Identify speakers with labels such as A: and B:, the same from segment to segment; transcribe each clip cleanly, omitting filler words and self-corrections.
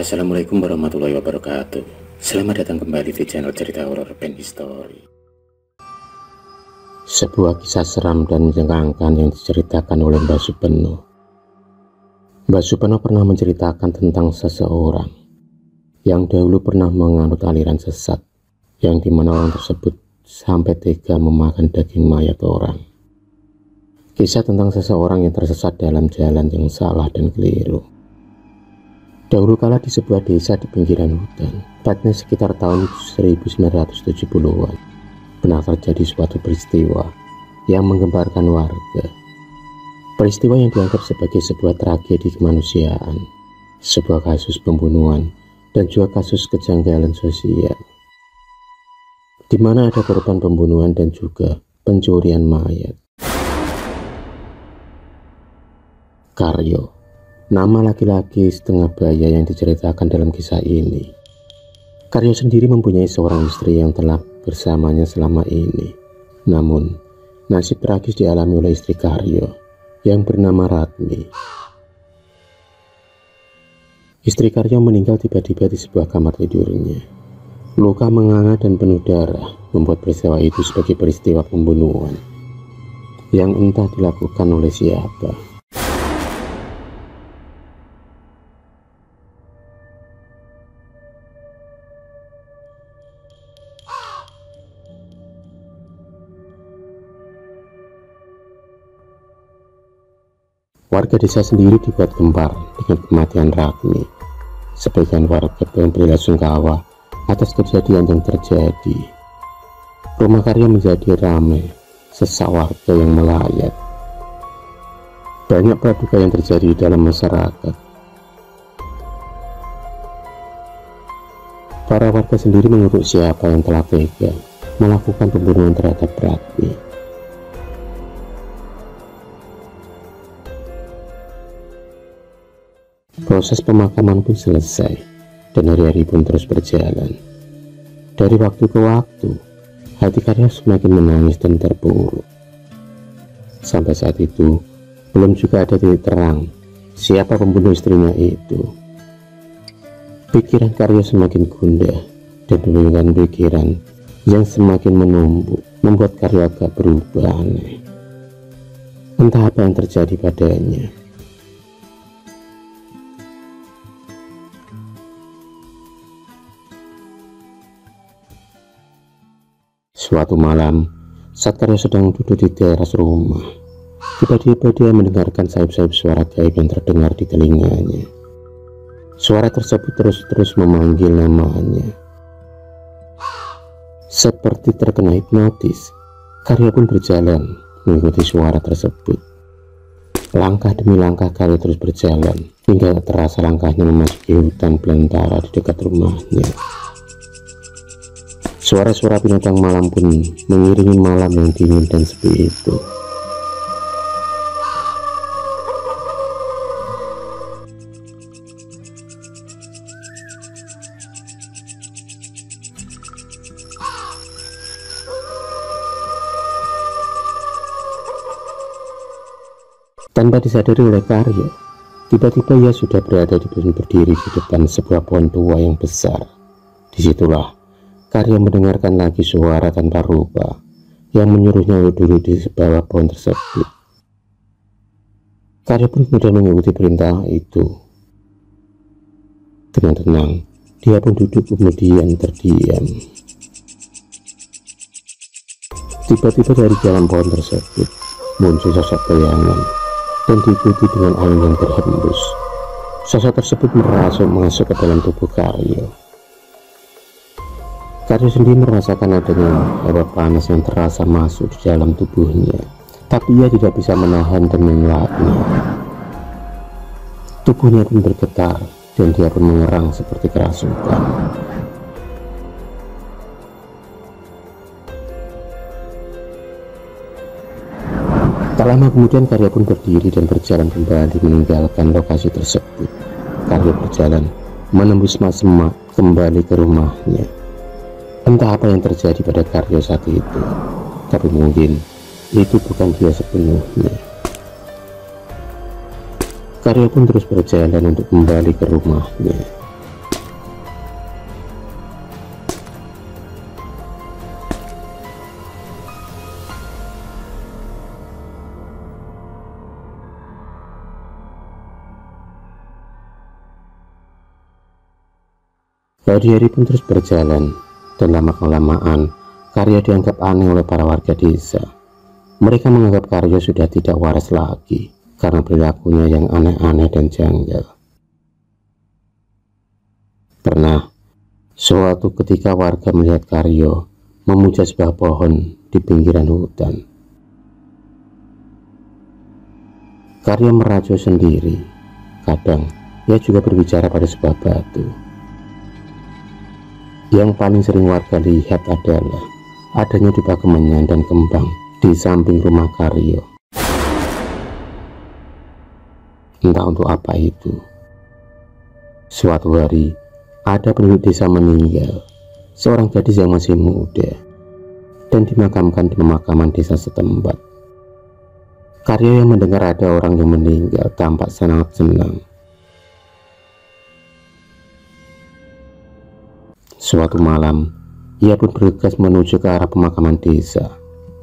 A: Assalamualaikum warahmatullahi wabarakatuh. Selamat datang kembali di channel cerita horor Pen History. Sebuah kisah seram dan menyenangkan yang diceritakan oleh Mbah Supeno. Mbah Supeno pernah menceritakan tentang seseorang yang dahulu pernah menganut aliran sesat, yang dimana orang tersebut sampai tega memakan daging mayat orang. Kisah tentang seseorang yang tersesat dalam jalan yang salah dan keliru. Dahulu kala di sebuah desa di pinggiran hutan, tepatnya sekitar tahun 1970-an, benar terjadi suatu peristiwa yang menggemparkan warga. Peristiwa yang dianggap sebagai sebuah tragedi kemanusiaan, sebuah kasus pembunuhan, dan juga kasus kejanggalan sosial, di mana ada korban pembunuhan dan juga pencurian mayat. Karyo, nama laki-laki setengah baya yang diceritakan dalam kisah ini. Karyo sendiri mempunyai seorang istri yang telah bersamanya selama ini. Namun, nasib tragis dialami oleh istri Karyo yang bernama Ratmi. Istri Karyo meninggal tiba-tiba di sebuah kamar tidurnya. Luka menganga dan penuh darah membuat peristiwa itu sebagai peristiwa pembunuhan yang entah dilakukan oleh siapa. Warga desa sendiri dibuat gempar dengan kematian Ratmi. Sebagian warga memberi sungkawa atas kejadian yang terjadi. Rumah Karyo menjadi ramai, sesak warga yang melayat. Banyak praduga yang terjadi dalam masyarakat. Para warga sendiri mengutuk siapa yang telah tega melakukan pembunuhan terhadap Ratmi. Proses pemakaman pun selesai dan hari-hari pun terus berjalan. Dari waktu ke waktu, hati Karyo semakin menangis dan terpuruk. Sampai saat itu, belum juga ada titik terang siapa pembunuh istrinya itu. Pikiran Karyo semakin gundah dan pemikiran pikiran yang semakin menumpuk membuat Karyo agak berubah aneh. Entah apa yang terjadi padanya. Suatu malam, saat Karyo sedang duduk di teras rumah, tiba-tiba dia mendengarkan sayup-sayup suara gaib yang terdengar di telinganya. Suara tersebut terus-terus memanggil namanya. Seperti terkena hipnotis, Karyo pun berjalan mengikuti suara tersebut. Langkah demi langkah Karyo terus berjalan, hingga terasa langkahnya memasuki hutan belantara di dekat rumahnya. Suara-suara binatang malam pun mengiringi malam yang dingin dan sepi itu. Tanpa disadari oleh Karyo, tiba-tiba ia sudah berada berdiri di depan sebuah pohon tua yang besar. Disitulah Karyo mendengarkan lagi suara tanpa rupa yang menyuruhnya duduk di bawah pohon tersebut. Karyo pun kemudian mengikuti perintah itu. Dengan tenang, dia pun duduk kemudian terdiam. Tiba-tiba dari dalam pohon tersebut muncul sosok bayangan dan diikuti dengan angin yang berhembus. Sosok tersebut merasuk masuk ke dalam tubuh Karyo. Karyo sendiri merasakan adanya hawa panas yang terasa masuk di dalam tubuhnya, tapi ia tidak bisa menahan dan mengelaknya. Tubuhnya pun bergetar dan dia pun mengerang seperti kerasukan. Tak lama kemudian Karyo pun berdiri dan berjalan kembali meninggalkan lokasi tersebut. Karyo berjalan menembus semak kembali ke rumahnya. Entah apa yang terjadi pada Karyo saat itu, tapi mungkin itu bukan dia sepenuhnya. Karyo pun terus berjalan untuk kembali ke rumahnya. Hari-hari pun terus berjalan, dan lama-kelamaan Karya dianggap aneh oleh para warga desa. Mereka menganggap Karya sudah tidak waras lagi karena perilakunya yang aneh-aneh dan janggal. Pernah, suatu ketika warga melihat Karya memuja sebuah pohon di pinggiran hutan. Karya merajuk sendiri. Kadang, ia juga berbicara pada sebuah batu. Yang paling sering warga lihat adalah adanya dupa kemenyan dan kembang di samping rumah Karya. Entah untuk apa itu. Suatu hari, ada penduduk desa meninggal, seorang gadis yang masih muda, dan dimakamkan di pemakaman desa setempat. Karya yang mendengar ada orang yang meninggal tampak sangat senang. Suatu malam, ia pun bergegas menuju ke arah pemakaman desa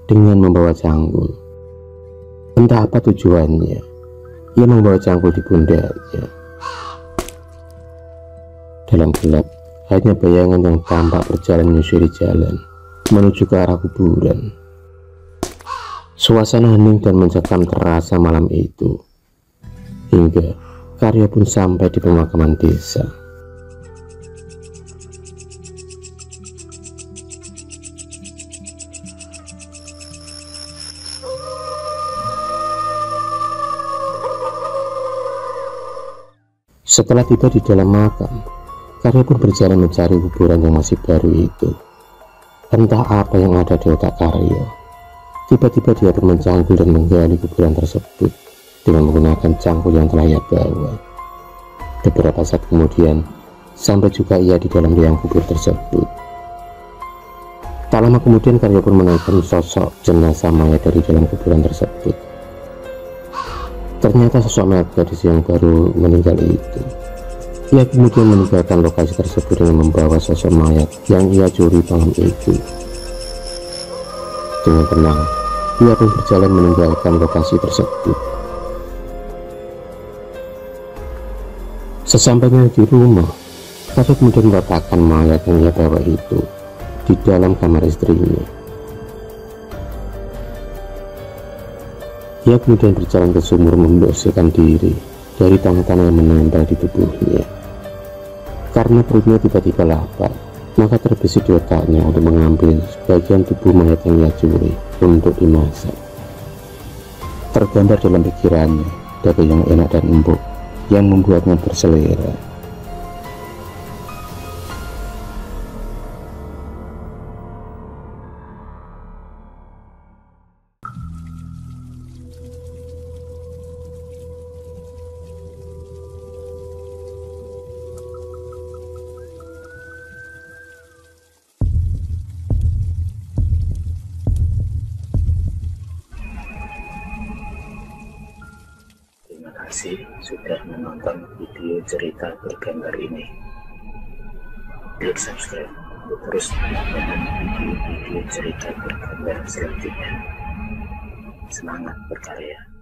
A: dengan membawa cangkul. Entah apa tujuannya, ia membawa cangkul di pundaknya. Dalam gelap, hanya bayangan yang tampak berjalan menyusuri jalan menuju ke arah kuburan. Suasana hening dan mencekam terasa malam itu, hingga Karya pun sampai di pemakaman desa. Setelah tiba di dalam makam, Karya pun berjalan mencari kuburan yang masih baru itu. Entah apa yang ada di otak Karya. Tiba-tiba dia pun mencangkul dan menggali kuburan tersebut dengan menggunakan cangkul yang telah ia bawa. Beberapa saat kemudian, sampai juga ia di dalam liang kubur tersebut. Tak lama kemudian Karya pun menemukan sosok jenazah mayat dari dalam kuburan tersebut. Ternyata sosok mayat gadis yang baru meninggal itu. Ia kemudian meninggalkan lokasi tersebut dengan membawa sosok mayat yang ia curi malam itu. Dengan tenang, ia pun berjalan meninggalkan lokasi tersebut. Sesampainya di rumah, Karya kemudian meletakkan mayat yang ia bawa itu di dalam kamar istrinya. Ia kemudian berjalan ke sumur membersihkan diri dari tanah-tanah yang menempel di tubuhnya. Karena perutnya tiba-tiba lapar, maka terbesit di otaknya untuk mengambil sebagian tubuh mayat yang ia curi untuk dimasak. Tergambar dalam pikirannya daging yang enak dan empuk yang membuatnya berselera.
B: Terima kasih sudah menonton video cerita bergambar ini. Klik subscribe untuk terus mendapatkan video-video cerita bergambar selanjutnya. Semangat berkarya.